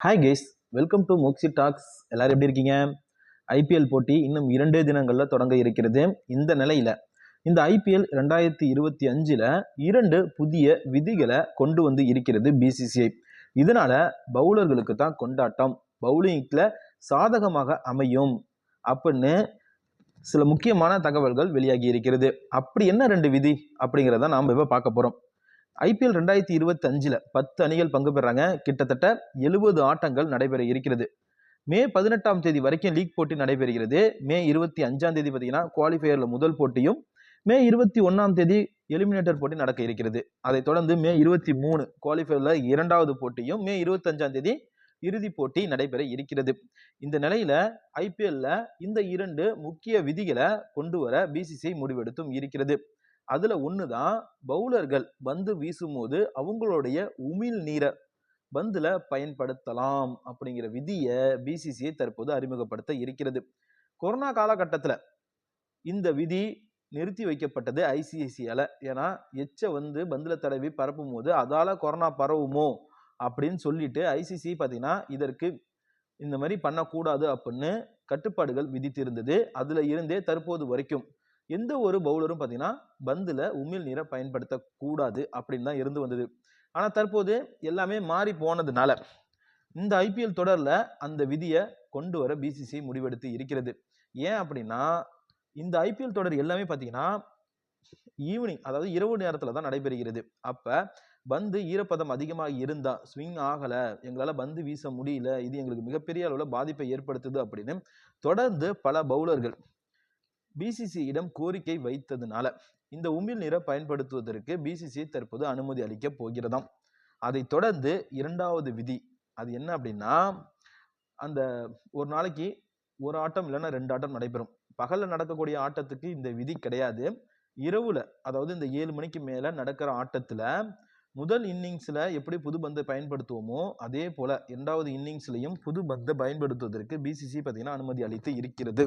Hi guys, welcome to Moxie Talks. எல்லாரும் எப்படி இருக்கீங்க? ஐபிஎல் போட்டி இன்னும் 2 தொடங்க இருக்கிறது. இந்த நிலையில இந்த ஐபிஎல் 2025ல் 2 புதிய விதிகளை கொண்டு வந்து இருக்கிறது பிசிசிஐ. இதனால பவுலர்களுக்கு தான் கொண்டாட்டம், பவுலிங்ல சாதகமாக அமையும் அப்படின்னு சில முக்கியமான தகவல்கள் வெளியாகி இருக்கிறது. அப்படி என்ன 2 விதி அப்படிங்கிறத நாம இப்ப பார்க்க போறோம். ஐபிஎல் 2025ல் 10 அணிகள் பங்கு பெறாங்க. கிட்டத்தட்ட 70 ஆட்டங்கள் நடைபெற இருக்கிறது. மே 18ஆம் தேதி வரைக்கும் லீக் போட்டி நடைபெறுகிறது. மே 25ஆம் தேதி பார்த்தீங்கன்னா குவாலிஃபயர்ல முதல் போட்டியும், மே 21ஆம் தேதி எலிமினேட்டர் போட்டி நடக்க இருக்கிறது. அதைத் தொடர்ந்து மே 23 குவாலிஃபயர்ல 2வது போட்டியும், மே 25ஆம் தேதி இறுதி போட்டி நடைபெற இருக்கிறது. இந்த நிலையில ஐபிஎல்ல இந்த 2 முக்கிய விதிகளை கொண்டு வர பிசிசிஐ முடிவெடுத்தும் இருக்கிறது. அதுல ஒண்ணுதான் பவுலர்கள் பந்து வீசும் போது அவங்களுடைய உமிழ் நீரை பந்துல பயன்படுத்தலாம் அப்படிங்கிற விதியை பிசிசிஐ தற்போது அறிமுகப்படுத்த இருக்கிறது. கொரோனா காலகட்டத்துல இந்த விதி நிறுத்தி வைக்கப்பட்டது ஐசிஐசியால. ஏன்னா பந்துல தடவி பரப்பும் போது அதால கொரோனா பரவுமோ அப்படின்னு சொல்லிட்டு ஐசிசி பாத்தீங்கன்னா இதற்கு இந்த மாதிரி பண்ணக்கூடாது அப்படின்னு கட்டுப்பாடுகள் விதித்திருந்தது. அதுல இருந்தே தற்போது வரைக்கும் எந்த ஒரு பவுலரும் பாத்தீங்கன்னா பந்துல உமிழ் நீரை பயன்படுத்தக்கூடாது அப்படின்னு தான் இருந்து வந்தது. ஆனா தற்போது எல்லாமே மாறி போனதுனால இந்த ஐபிஎல் தொடர்ல அந்த விதியை கொண்டு வர பிசிசிஐ முடிவெடுத்து இருக்கிறது. ஏன் அப்படின்னா இந்த ஐபிஎல் தொடர் எல்லாமே பாத்தீங்கன்னா ஈவினிங், அதாவது இரவு நேரத்துல தான் நடைபெறுகிறது. அப்ப பந்து ஈரப்பதம் அதிகமாக இருந்தா ஸ்விங் ஆகல, எங்களால பந்து வீச முடியல, இது எங்களுக்கு மிகப்பெரிய அளவுல பாதிப்பை ஏற்படுத்துது அப்படின்னு தொடர்ந்து பல பவுலர்கள் பிசிசிஐயிடம் கோரிக்கை வைத்ததுனால இந்த உமிழ் நீரை பயன்படுத்துவதற்கு பிசிசிஐ தற்போது அனுமதி அளிக்க போகிறதாம். அதை தொடர்ந்து 2வது விதி அது என்ன அப்படின்னா, அந்த ஒரு நாளைக்கு ஒரு ஆட்டம் இல்லைன்னா 2 ஆட்டம் நடைபெறும். பகல்ல நடக்கக்கூடிய ஆட்டத்துக்கு இந்த விதி கிடையாது. இரவுல, அதாவது இந்த 7 மணிக்கு மேல நடக்கிற ஆட்டத்துல முதல் இன்னிங்ஸ்ல எப்படி புது பந்தை பயன்படுத்துவோமோ அதே போல 2வது இன்னிங்ஸ்லயும் புது பந்தை பயன்படுத்துவதற்கு பிசிசிஐ பாத்தீங்கன்னா அனுமதி அளித்து இருக்கிறது.